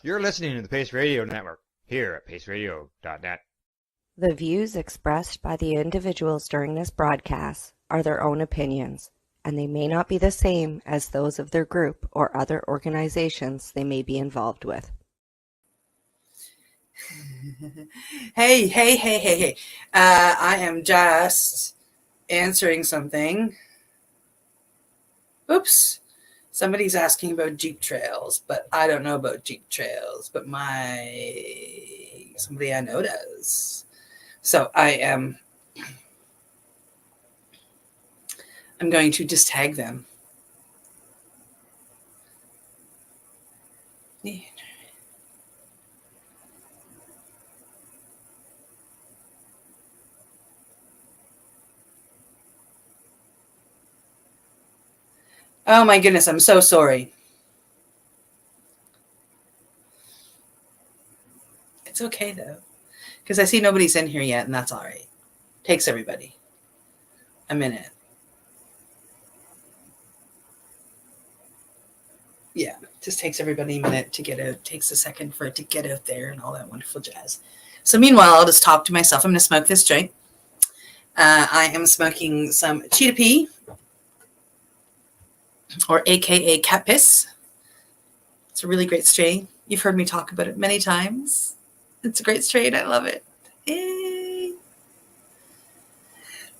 You're listening to the Pace Radio Network here at paceradio.net. The views expressed by the individuals during this broadcast are their own opinions, and they may not be the same as those of their group or other organizations they may be involved with. Hey. I am just answering something. Oops. Somebody's asking about Jeep trails, but I don't know about Jeep trails, but somebody I know does. So I'm going to just tag them. Yeah. Oh my goodness, I'm so sorry. It's okay though, because I see nobody's in here yet, and that's all right. Takes everybody a minute. Yeah, just takes everybody a minute to get out. Takes a second for it to get out there and all that wonderful jazz. So meanwhile, I'll just talk to myself. I'm going to smoke this joint. I am smoking some Cheetah Pea, or AKA cat piss. It's a really great strain. You've heard me talk about it many times. It's a great strain. I love it. Yay.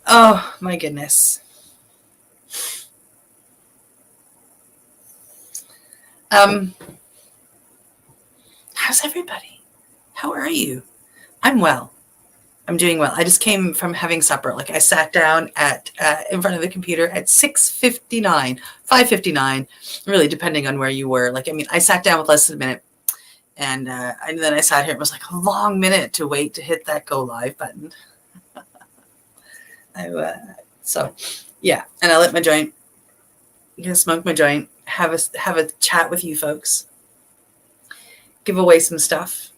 Oh my goodness. How's everybody? How are you? I'm well. I'm doing well. I just came from having supper. Like I sat down in front of the computer at 6:59, 5:59, really depending on where you were. I sat down with less than a minute, and then I sat here. It was like a long minute to wait to hit that go live button. So yeah, and I lit my joint. I'm gonna smoke my joint, have a chat with you folks, give away some stuff.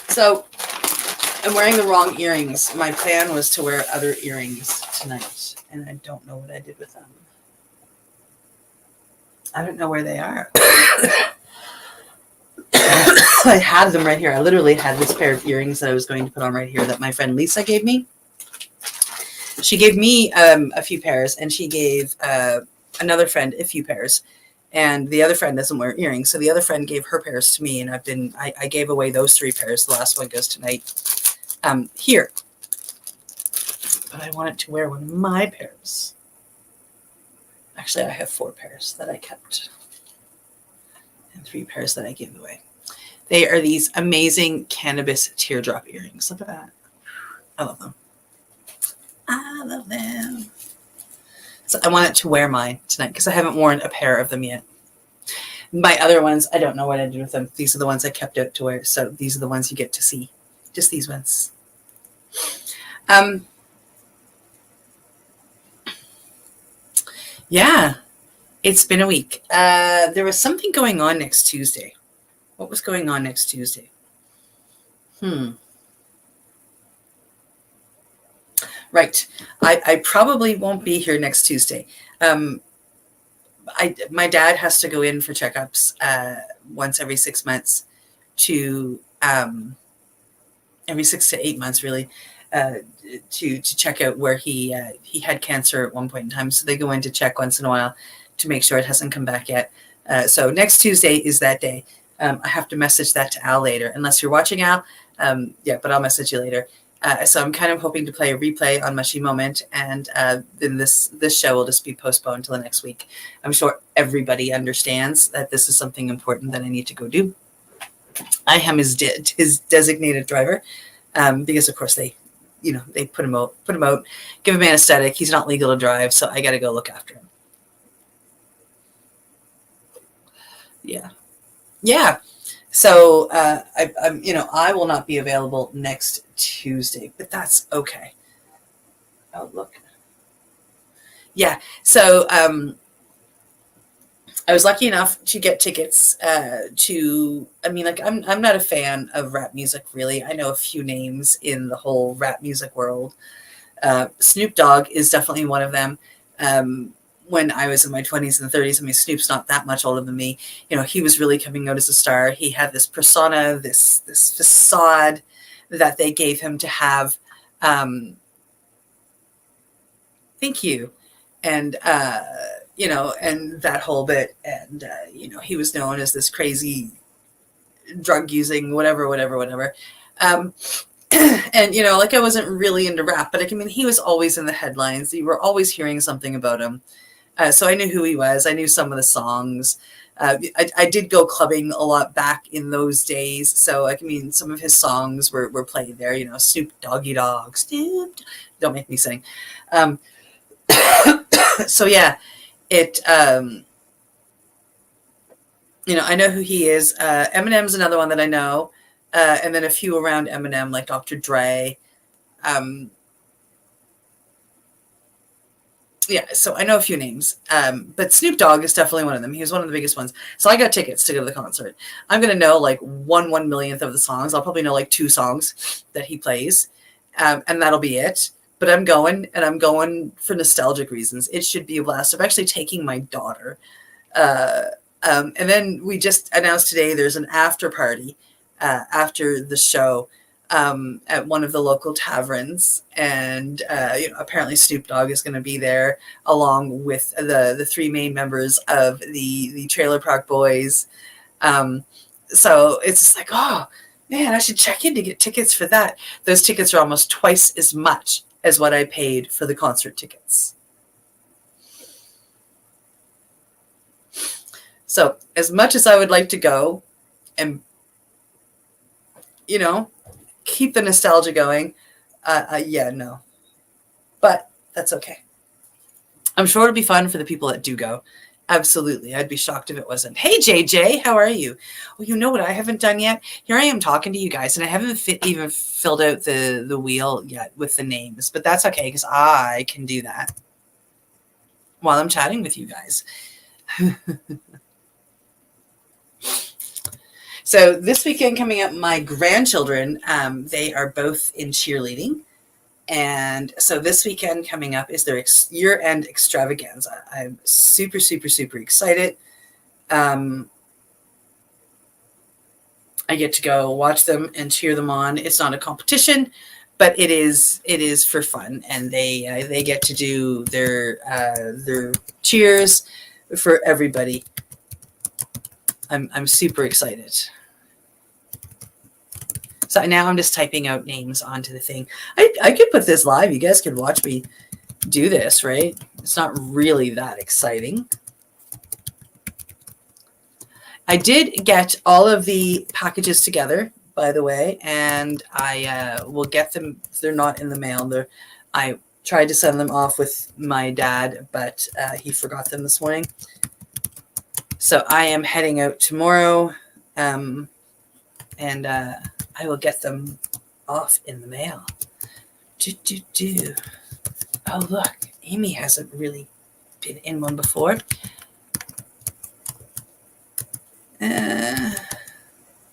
So I'm wearing the wrong earrings. My plan was to wear other earrings tonight, and I don't know what I did with them. I don't know where they are. I had them right here. I literally had this pair of earrings that I was going to put on right here that my friend Lisa gave me. She gave me a few pairs, and she gave another friend a few pairs. And the other friend doesn't wear earrings. So the other friend gave her pairs to me, and I gave away those 3 pairs. The last one goes tonight here. But I wanted to wear one of my pairs. Actually, I have 4 pairs that I kept and 3 pairs that I gave away. They are these amazing cannabis teardrop earrings. Look at that. I love them. I love them. So I wanted to wear mine tonight because I haven't worn a pair of them yet. My other ones, I don't know what I did with them. These are the ones I kept out to wear. So these are the ones you get to see. Just these ones. Yeah, it's been a week. There was something going on next Tuesday. What was going on next Tuesday? Right. I probably won't be here next Tuesday. My dad has to go in for checkups once every 6 months to every 6 to 8 months, really, to check out where he had cancer at one point in time. So they go in to check once in a while to make sure it hasn't come back yet. So next Tuesday is that day. I have to message that to Al later, unless you're watching, Al. But I'll message you later. So I'm kind of hoping to play a replay on Mushy Moment, and then this show will just be postponed until the next week. I'm sure everybody understands that this is something important that I need to go do. I am his designated driver, because of course they put him out, give him anesthetic. He's not legal to drive, so I got to go look after him. Yeah. So I will not be available next Tuesday, but that's okay. Oh, look. Yeah. So I was lucky enough to get tickets I'm not a fan of rap music, really. I know a few names in the whole rap music world. Snoop Dogg is definitely one of them. when I was in my 20s and 30s. I mean, Snoop's not that much older than me. You know, he was really coming out as a star. He had this persona, this facade that they gave him to have. Thank you. And, you know, and that whole bit. And, you know, he was known as this crazy drug using, whatever. And, you know, like I wasn't really into rap, but I mean, he was always in the headlines. You were always hearing something about him. So I knew who he was. I knew some of the songs. I did go clubbing a lot back in those days. So, I mean, some of his songs were played there, you know, Snoop Doggy Dogg, Snoop. Don't make me sing. So, yeah, it, you know, I know who he is. Eminem's another one that I know. And then a few around Eminem, like Dr. Dre. Yeah, so I know a few names. But Snoop Dogg is definitely one of them. He was one of the biggest ones. So I got tickets to go to the concert. I'm going to know like 1/1,000,000th of the songs. I'll probably know like 2 songs that he plays. And that'll be it. But I'm going, and I'm going for nostalgic reasons. It should be a blast. I'm actually taking my daughter. And then we just announced today there's an after party after the show at one of the local taverns, and you know, apparently Snoop Dogg is going to be there along with the 3 main members of the Trailer Park Boys. So it's just like, oh man, I should check in to get tickets for that. Those tickets are almost twice as much as what I paid for the concert tickets. So as much as I would like to go and, you know, keep the nostalgia going, yeah, no. But that's okay. I'm sure it'll be fun for the people that do go. Absolutely. I'd be shocked if it wasn't. Hey, JJ, how are you? Well, you know what I haven't done yet? Here I am talking to you guys, and I haven't even filled out the wheel yet with the names. But that's okay, because I can do that while I'm chatting with you guys. So this weekend coming up, my grandchildren, they are both in cheerleading. And so this weekend coming up is their year-end extravaganza. I'm super, super, super excited. I get to go watch them and cheer them on. It's not a competition, but it is for fun. And they get to do their cheers for everybody. I'm super excited. So now I'm just typing out names onto the thing. I could put this live. You guys could watch me do this, right? It's not really that exciting. I did get all of the packages together, by the way, and I will get them. They're not in the mail. I tried to send them off with my dad, but he forgot them this morning. So I am heading out tomorrow, and I will get them off in the mail. Oh, look. Amy hasn't really been in one before.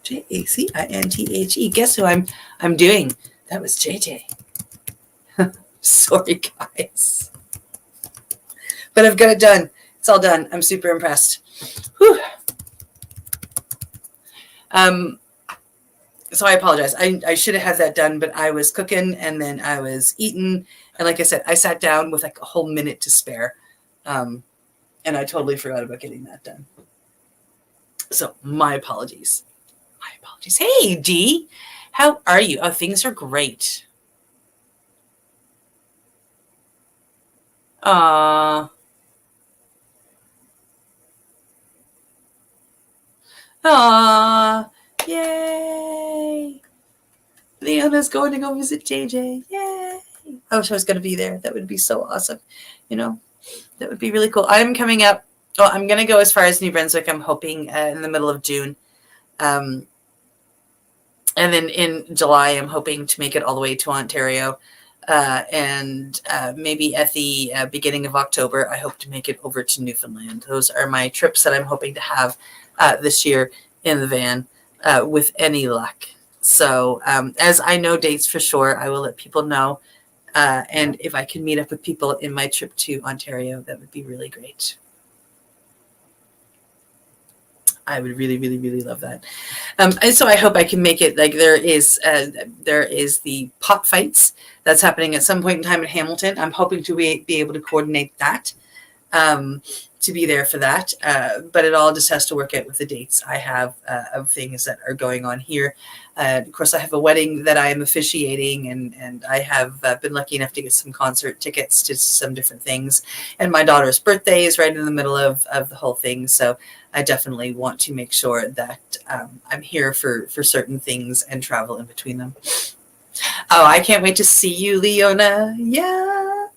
JACINTHE. Guess who I'm doing? That was JJ. Sorry, guys. But I've got it done. It's all done. I'm super impressed. Whew. So I apologize. I should have had that done, but I was cooking and then I was eating. And like I said, I sat down with like a whole minute to spare. And I totally forgot about getting that done. So my apologies. My apologies. Hey, Dee. How are you? Oh, things are great. Aww. Yay. Leona's going to go visit JJ. Yay. I wish I was going to be there. That would be so awesome. You know, that would be really cool. I'm coming up. Oh, I'm going to go as far as New Brunswick. I'm hoping in the middle of June. And then in July, I'm hoping to make it all the way to Ontario. And maybe at the beginning of October, I hope to make it over to Newfoundland. Those are my trips that I'm hoping to have this year in the van with any luck. So as I know dates for sure, I will let people know And if I can meet up with people in my trip to Ontario, that would be really great. I would really, really, really love that. And so I hope I can make it. Like there is the pot fights that's happening at some point in time in Hamilton. I'm hoping to be able to coordinate that, to be there for that. But it all just has to work out with the dates I have of things that are going on here. Of course, I have a wedding that I am officiating, and I have been lucky enough to get some concert tickets to some different things. And my daughter's birthday is right in the middle of the whole thing. So I definitely want to make sure that I'm here for certain things and travel in between them. Oh, I can't wait to see you, Leona. Yeah.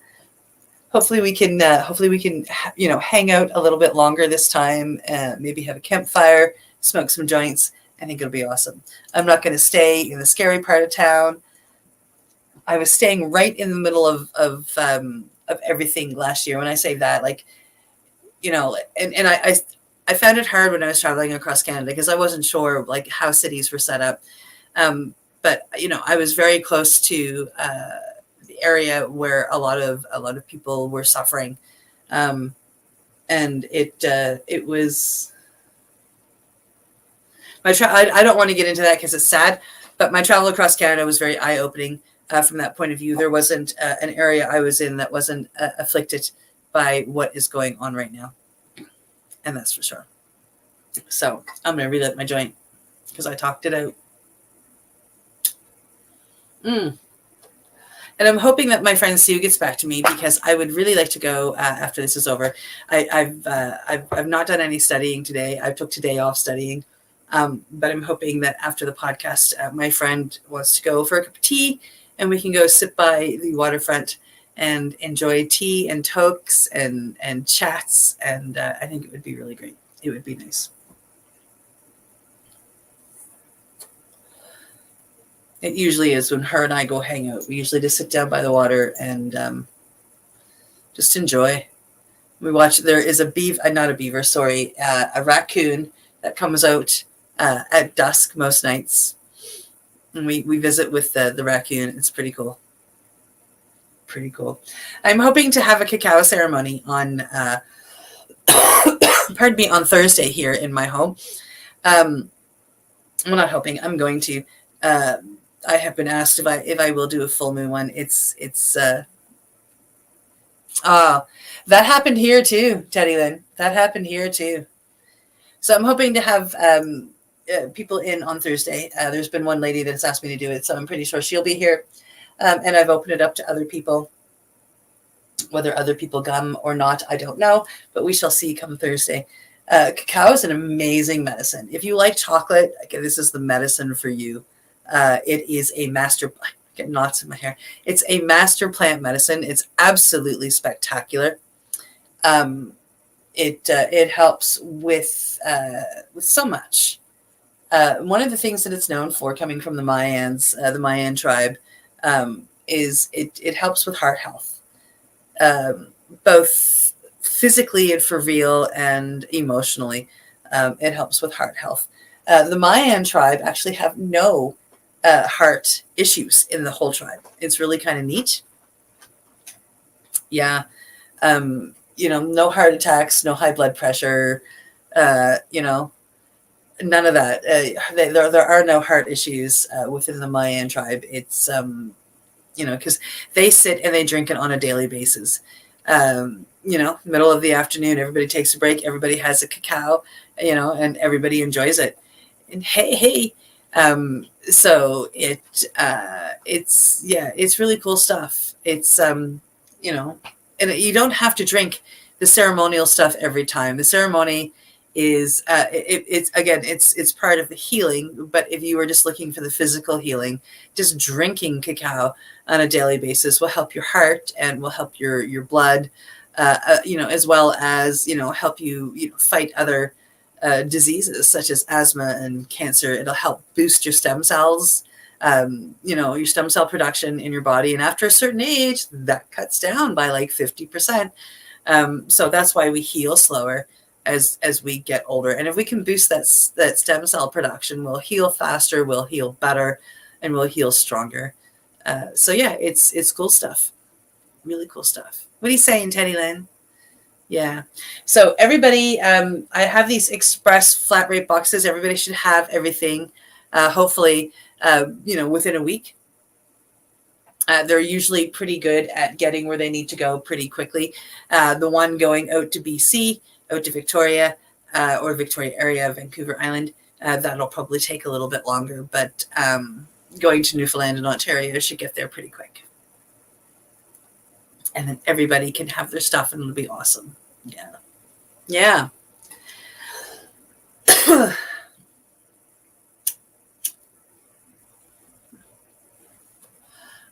Hopefully we can, hang out a little bit longer this time. Maybe have a campfire, smoke some joints. I think it'll be awesome. I'm not going to stay in the scary part of town. I was staying right in the middle of everything last year. When I say that, and I found it hard when I was traveling across Canada because I wasn't sure like how cities were set up. But I was very close to the area where a lot of people were suffering, and it was. I don't want to get into that because it's sad, but my travel across Canada was very eye-opening from that point of view. There wasn't an area I was in that wasn't afflicted by what is going on right now, and that's for sure. So I'm going to relight my joint because I talked it out. And I'm hoping that my friend Sue gets back to me because I would really like to go after this is over. I've not done any studying today. I took today off studying. But I'm hoping that after the podcast, my friend wants to go for a cup of tea and we can go sit by the waterfront and enjoy tea and tokes and chats. And I think it would be really great. It would be nice. It usually is when her and I go hang out. We usually just sit down by the water and just enjoy. We watch, there is a raccoon that comes out at dusk most nights, and we visit with the raccoon. It's pretty cool. I'm hoping to have a cacao ceremony on on Thursday here in my home. I'm not hoping, I'm going to. I have been asked if I will do a full moon one. That happened here too, Teddy Lynn. That happened here too. So I'm hoping to have people in on Thursday. There's been one lady that's asked me to do it, so I'm pretty sure she'll be here. And I've opened it up to other people. Whether other people come or not, I don't know, but we shall see come Thursday. Cacao is an amazing medicine. If you like chocolate, this is the medicine for you. It is a master. I get knots in my hair. It's a master plant medicine. It's absolutely spectacular. It helps with so much. One of the things that it's known for, coming from the Mayans, the Mayan tribe, is it helps with heart health, both physically and for real and emotionally. It helps with heart health. The Mayan tribe actually have no heart issues in the whole tribe. It's really kind of neat. Yeah. No heart attacks, no high blood pressure, none of that. There are no heart issues within the Mayan tribe. It's, because they sit and they drink it on a daily basis. Middle of the afternoon, everybody takes a break, everybody has a cacao, and everybody enjoys it. And hey. So it's really cool stuff. It's, and you don't have to drink the ceremonial stuff every time. The ceremony is, it's part of the healing. But if you were just looking for the physical healing, just drinking cacao on a daily basis will help your heart and will help your blood, as well as, help you, fight other diseases such as asthma and cancer. It'll help boost your stem cells, your stem cell production in your body. And after a certain age, that cuts down by like 50%. So that's why we heal slower as we get older. And if we can boost that stem cell production, we'll heal faster, we'll heal better, and we'll heal stronger. So yeah, it's cool stuff. Really cool stuff. What are you saying, Teddy Lynn? Yeah. So everybody, I have these express flat rate boxes. Everybody should have everything, hopefully, within a week. They're usually pretty good at getting where they need to go pretty quickly. The one going out to BC, out to Victoria, or Victoria area, Vancouver Island, that'll probably take a little bit longer, but going to Newfoundland and Ontario should get there pretty quick. And then everybody can have their stuff and it'll be awesome. Yeah. Yeah.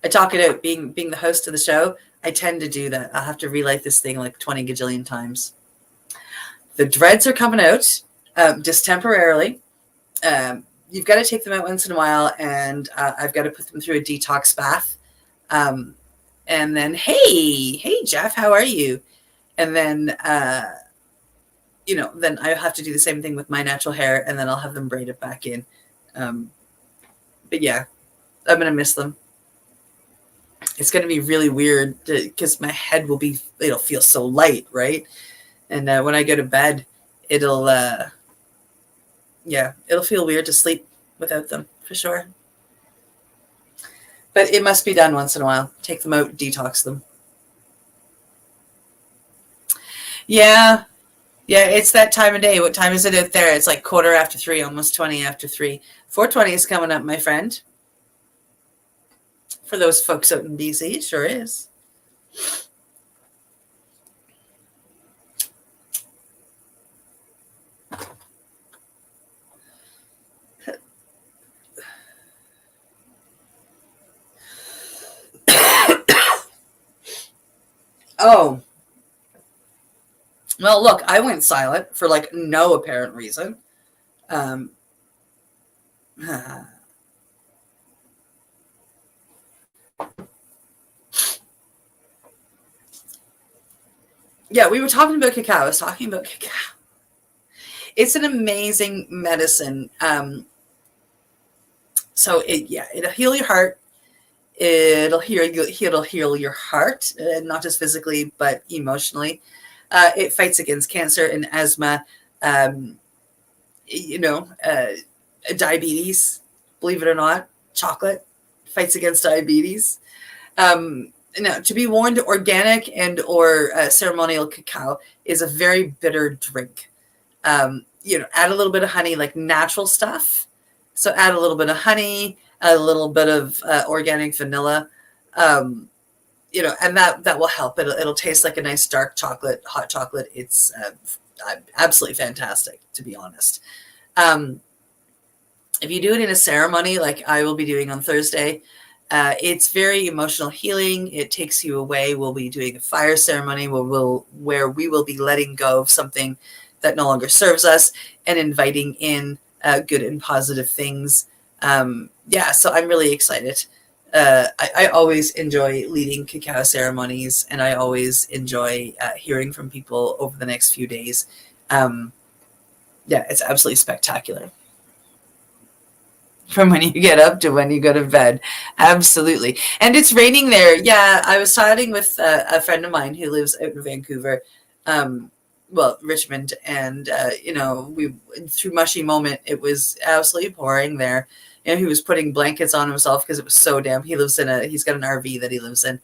I talk it out. Being the host of the show, I tend to do that. I'll have to relight this thing like 20 gajillion times. The dreads are coming out just temporarily. You've got to take them out once in a while, and I've got to put them through a detox bath. And then, hey, Jeff, how are you? And then, then I have to do the same thing with my natural hair, and then I'll have them braided back in. But yeah, I'm going to miss them. It's going to be really weird because my head it'll feel so light, right? And when I go to bed, it'll feel weird to sleep without them, for sure. But it must be done once in a while. Take them out, detox them. Yeah. Yeah, it's that time of day. What time is it out there? It's like 3:15, almost 20 after 3. 4:20 is coming up, my friend. For those folks out in BC, it sure is. Oh. Well, look, I went silent for like no apparent reason. Yeah, we were talking about cacao. I was talking about cacao. It's an amazing medicine. So it'll heal your heart. It'll heal your heart, not just physically, but emotionally. It fights against cancer and asthma, diabetes, believe it or not. Chocolate fights against diabetes. Now, to be warned, organic and or ceremonial cacao is a very bitter drink. Add a little bit of honey, like natural stuff. So add a little bit of honey, a little bit of organic vanilla, and that will help. It'll taste like a nice dark chocolate, hot chocolate. It's absolutely fantastic, to be honest. If you do it in a ceremony like I will be doing on Thursday, it's very emotional healing. It takes you away. We'll be doing a fire ceremony where we will be letting go of something that no longer serves us and inviting in good and positive things. So I'm really excited. I always enjoy leading cacao ceremonies, and I always enjoy hearing from people over the next few days. It's absolutely spectacular. From when you get up to when you go to bed. Absolutely. And it's raining there. Yeah, I was chatting with a friend of mine who lives out in Vancouver, Richmond, and, we through Mushy Moment, it was absolutely pouring there. He was putting blankets on himself because it was so damp. He's got an RV that he lives in.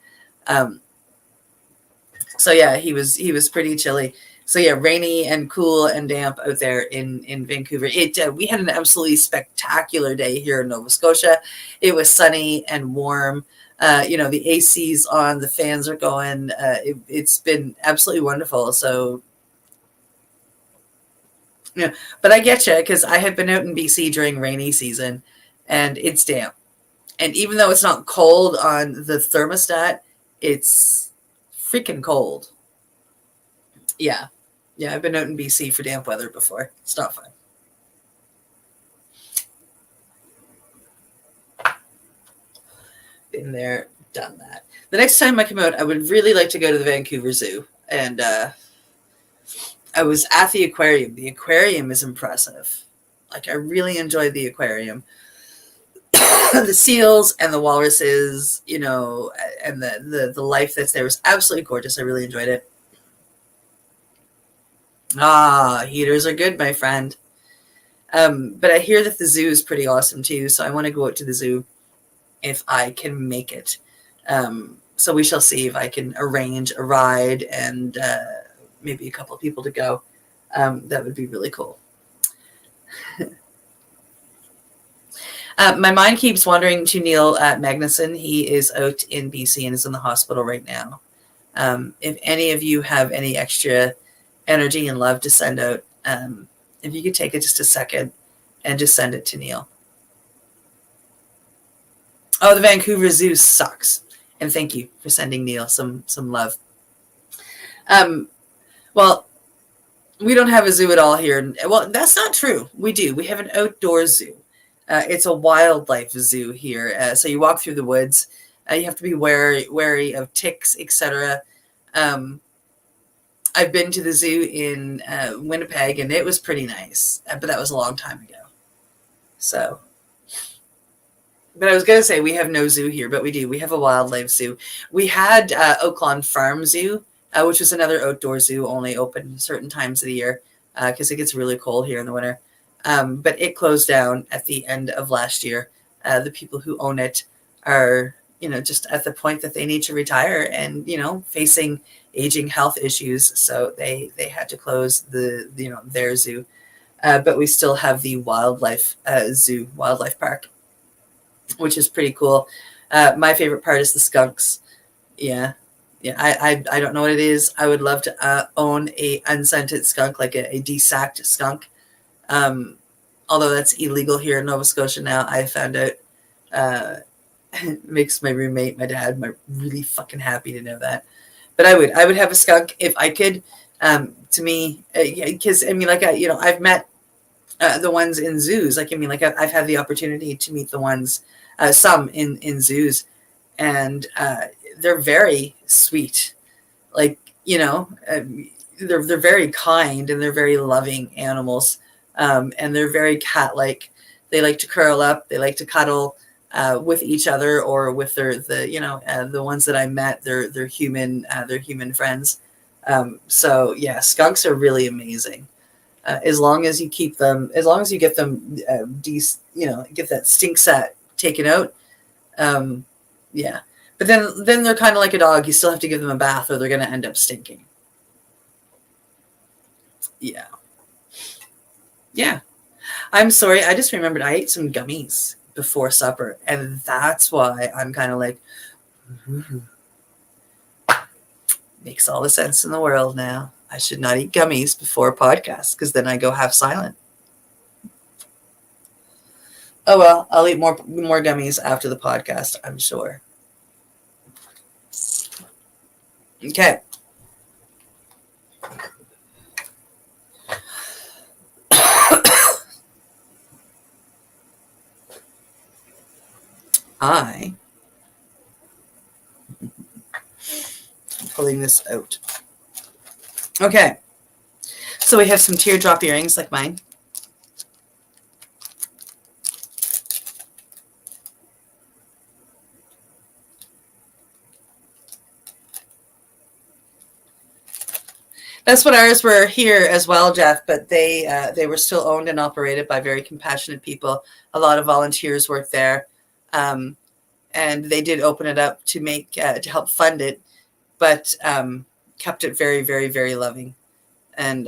He was pretty chilly. So yeah, rainy and cool and damp out there in Vancouver. We had an absolutely spectacular day here in Nova Scotia. It was sunny and warm. The AC's on, the fans are going. It's been absolutely wonderful. So, but I get you, because I have been out in BC during rainy season, and it's damp. And even though it's not cold on the thermostat, it's freaking cold. Yeah. Yeah, I've been out in BC for damp weather before. It's not fun. Been there, done that. The next time I come out, I would really like to go to the Vancouver Zoo. And I was at the aquarium. The aquarium is impressive. Like, I really enjoyed the aquarium. the seals and the walruses, you know, and the life that's there was absolutely gorgeous. I really enjoyed it. Heaters are good, my friend. But I hear that the zoo is pretty awesome too, so I want to go out to the zoo if I can make it. So we shall see if I can arrange a ride and maybe a couple of people to go. That would be really cool. My mind keeps wandering to Neil Magnuson. He is out in BC and is in the hospital right now. If any of you have any extra energy and love to send out, if you could take it just a second and just send it to Neil. Oh, the Vancouver Zoo sucks. And thank you for sending Neil some love. Well, we don't have a zoo at all here. Well, that's not true. We do. We have an outdoor zoo. It's a wildlife zoo here. So you walk through the woods. You have to be wary of ticks, etc. I've been to the zoo in Winnipeg, and it was pretty nice. But that was a long time ago. So... But I was going to say we have no zoo here, but we do. We have a wildlife zoo. We had Oaklawn Farm Zoo, which was another outdoor zoo, only open certain times of the year because it gets really cold here in the winter. But it closed down at the end of last year. The people who own it are, you know, just at the point that they need to retire and, you know, facing aging health issues. So they had to close their zoo. But we still have the wildlife park, which is pretty cool. My favorite part is the skunks. Yeah. I don't know what it is. I would love to own a unscented skunk, like a desacked skunk. Although that's illegal here in Nova Scotia now. I found out. Makes my roommate, my dad, really fucking happy to know that. But I would have a skunk if I could. To me, because I mean, like I've met the ones in zoos. Like I mean, like I've had the opportunity to meet the ones. Some in zoos, and they're very sweet. Like, you know, they're very kind and they're very loving animals, and they're very cat-like. They like to curl up. They like to cuddle with each other or with the ones that I met. They're human friends. So yeah, skunks are really amazing. As long as you get them, get that stink set taken out. Yeah. But then they're kind of like a dog. You still have to give them a bath or they're going to end up stinking. Yeah. Yeah. I'm sorry. I just remembered I ate some gummies before supper. And that's why I'm kind of like, makes all the sense in the world now. I should not eat gummies before a podcast because then I go half silent. Oh, well, I'll eat more gummies after the podcast, I'm sure. Okay. I'm pulling this out. Okay. So we have some teardrop earrings like mine. That's what ours were here as well, Jeff, but they were still owned and operated by very compassionate people. A lot of volunteers worked there, and they did open it up to help fund it, but kept it very, very, very loving. And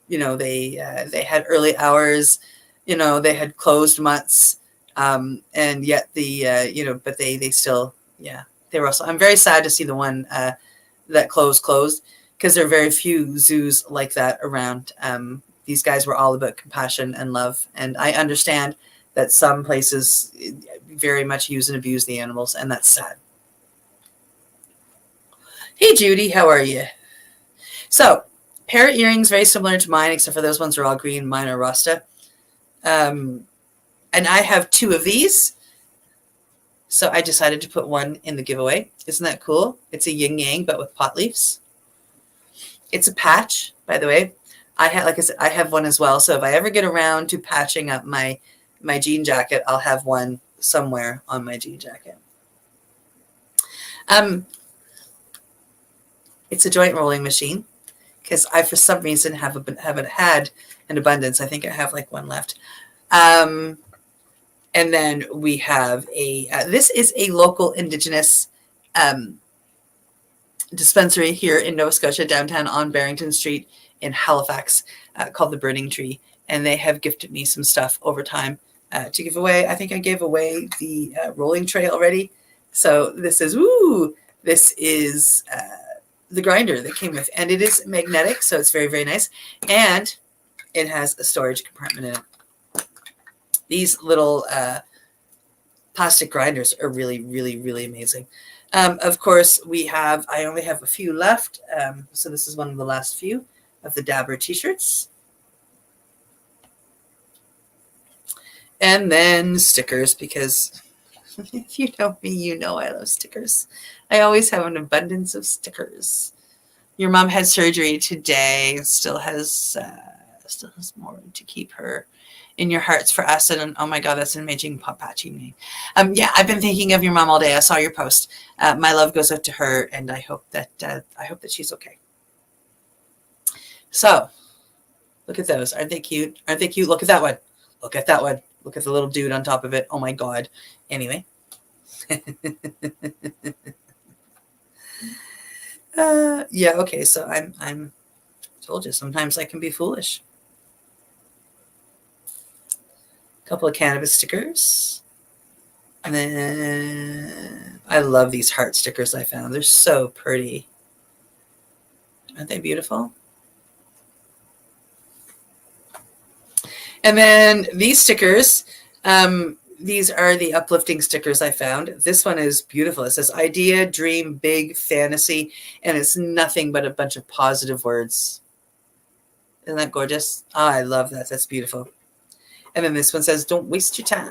they had early hours, they had closed months, and yet but they still, they were also. I'm very sad to see the one that closed. Because there are very few zoos like that around. These guys were all about compassion and love. And I understand that some places very much use and abuse the animals, and that's sad. Hey, Judy, how are you? So, pair of earrings, very similar to mine, except for those ones are all green. Mine are Rasta. And I have two of these. So I decided to put one in the giveaway. Isn't that cool? It's a yin-yang, but with pot leaves. It's a patch, by the way. I have one as well. So if I ever get around to patching up my jean jacket, I'll have one somewhere on my jean jacket. It's a joint rolling machine because I, for some reason, haven't had an abundance. I think I have like one left. And then we have this is a local Indigenous dispensary here in Nova Scotia, downtown on Barrington Street in Halifax, called the Burning Tree. And they have gifted me some stuff over time to give away. I think I gave away the rolling tray already. So this is the grinder that came with, and it is magnetic, so it's very, very nice. And it has a storage compartment in it. These little plastic grinders are really, really, really amazing. Of course, I only have a few left. So this is one of the last few of the Dabber t-shirts. And then stickers, because if you know me, you know I love stickers. I always have an abundance of stickers. Your mom had surgery today. Still has more to keep her in your hearts for us. And oh my God, that's an amazing patchy me. Yeah, I've been thinking of your mom all day. I saw your post. My love goes out to her, and I hope that she's okay. So, look at those. Aren't they cute? Aren't they cute? Look at that one. Look at that one. Look at the little dude on top of it. Oh my God. Anyway. Yeah, okay, so I'm told you sometimes I can be foolish. A couple of cannabis stickers. And then I love these heart stickers I found. They're so pretty. Aren't they beautiful? And then these stickers, these are the uplifting stickers I found. This one is beautiful. It says idea, dream, big, fantasy, and it's nothing but a bunch of positive words. Isn't that gorgeous? Oh, I love that. That's beautiful. And then this one says, don't waste your time.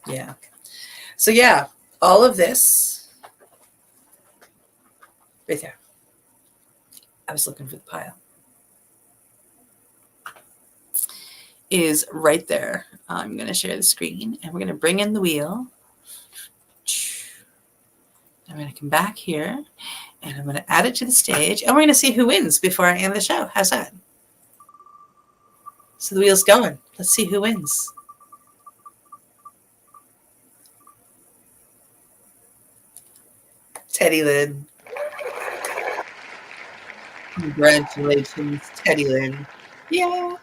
Yeah. So yeah, all of this right there. I was looking for the pile. Is right there. I'm going to share the screen, and we're going to bring in the wheel. I'm going to come back here, and I'm going to add it to the stage, and we're going to see who wins before I end the show. How's that? So the wheel's going. Let's see who wins. Teddy Lynn. Congratulations, Teddy Lynn. Yeah.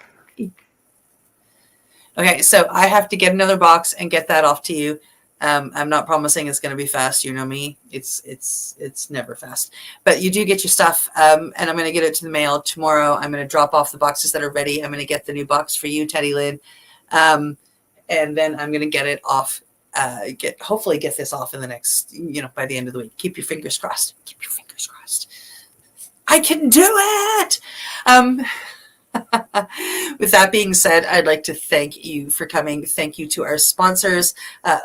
Okay, so I have to get another box and get that off to you. I'm not promising it's going to be fast. You know me; it's never fast. But you do get your stuff, and I'm going to get it to the mail tomorrow. I'm going to drop off the boxes that are ready. I'm going to get the new box for you, Teddy Lynn, and then I'm going to get it off. Hopefully get this off in the next, by the end of the week. Keep your fingers crossed. Keep your fingers crossed. I can do it. With that being said, I'd like to thank you for coming. Thank you to our sponsors,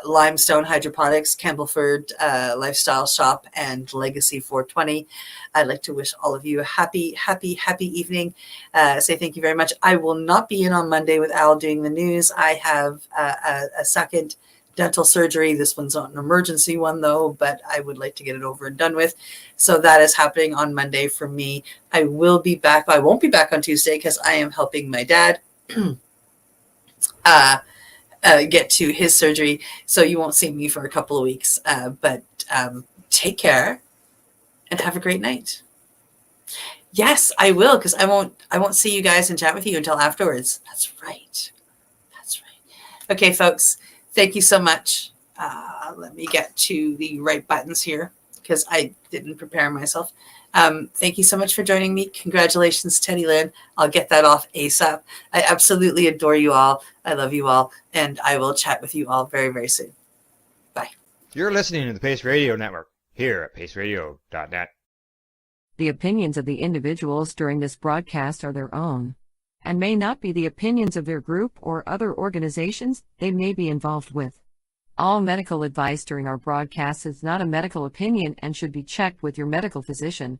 Limestone Hydroponics, Campbellford Lifestyle Shop, and Legacy 420. I'd like to wish all of you a happy, happy, happy evening. Say thank you very much. I will not be in on Monday with Al doing the news. I have a second dental surgery. This one's not an emergency one though, but I would like to get it over and done with. So that is happening on Monday for me. I will be back. I won't be back on Tuesday because I am helping my dad get to his surgery. So you won't see me for a couple of weeks, but take care and have a great night. Yes, I will, because I won't see you guys and chat with you until afterwards. That's right. That's right. Okay, folks. Thank you so much. Let me get to the right buttons here because I didn't prepare myself. Thank you so much for joining me. Congratulations, Teddy Lynn. I'll get that off ASAP. I absolutely adore you all. I love you all. And I will chat with you all very, very soon. Bye. You're listening to the Pace Radio Network here at paceradio.net. The opinions of the individuals during this broadcast are their own, and may not be the opinions of their group or other organizations they may be involved with. All medical advice during our broadcast is not a medical opinion and should be checked with your medical physician.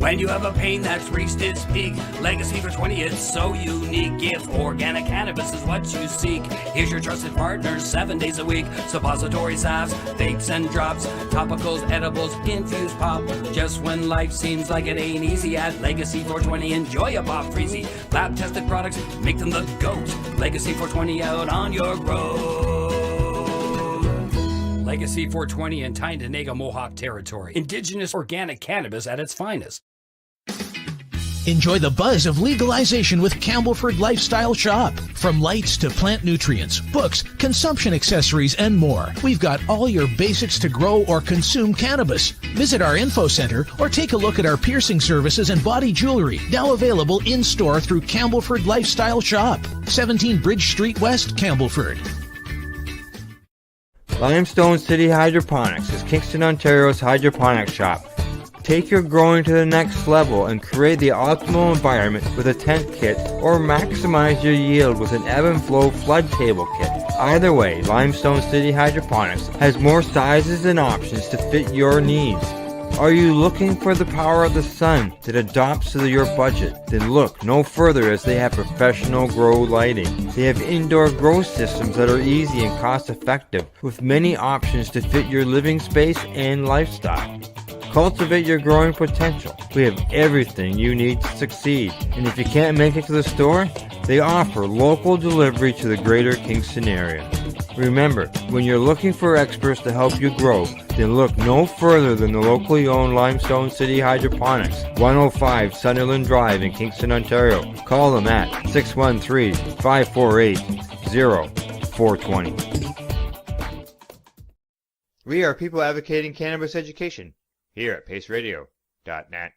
When you have a pain that's reached its peak, Legacy for 20, it's so unique. If organic cannabis is what you seek, here's your trusted partners 7 days a week. Suppository salves, vapes and drops, topicals, edibles, infused pop. Just when life seems like it ain't easy, at Legacy 420, enjoy a pop freezy. Lab tested products, make them the GOAT. Legacy 420 out on your road. Legacy 420 in Tyendinaga Mohawk territory. Indigenous organic cannabis at its finest. Enjoy the buzz of legalization with Campbellford Lifestyle Shop. From lights to plant nutrients, books, consumption accessories, and more, we've got all your basics to grow or consume cannabis. Visit our info center or take a look at our piercing services and body jewelry, now available in-store through Campbellford Lifestyle Shop, 17 Bridge Street West, Campbellford. Limestone City Hydroponics is Kingston, Ontario's hydroponics shop. Take your growing to the next level and create the optimal environment with a tent kit, or maximize your yield with an ebb and flow flood table kit. Either way, Limestone City Hydroponics has more sizes and options to fit your needs. Are you looking for the power of the sun that adapts to your budget? Then look no further, as they have professional grow lighting. They have indoor grow systems that are easy and cost effective, with many options to fit your living space and lifestyle. Cultivate your growing potential. We have everything you need to succeed. And if you can't make it to the store, they offer local delivery to the greater Kingston area. Remember, when you're looking for experts to help you grow, then look no further than the locally owned Limestone City Hydroponics, 105 Sunderland Drive in Kingston, Ontario. Call them at 613-548-0420. We are people advocating cannabis education here at paceradio.net.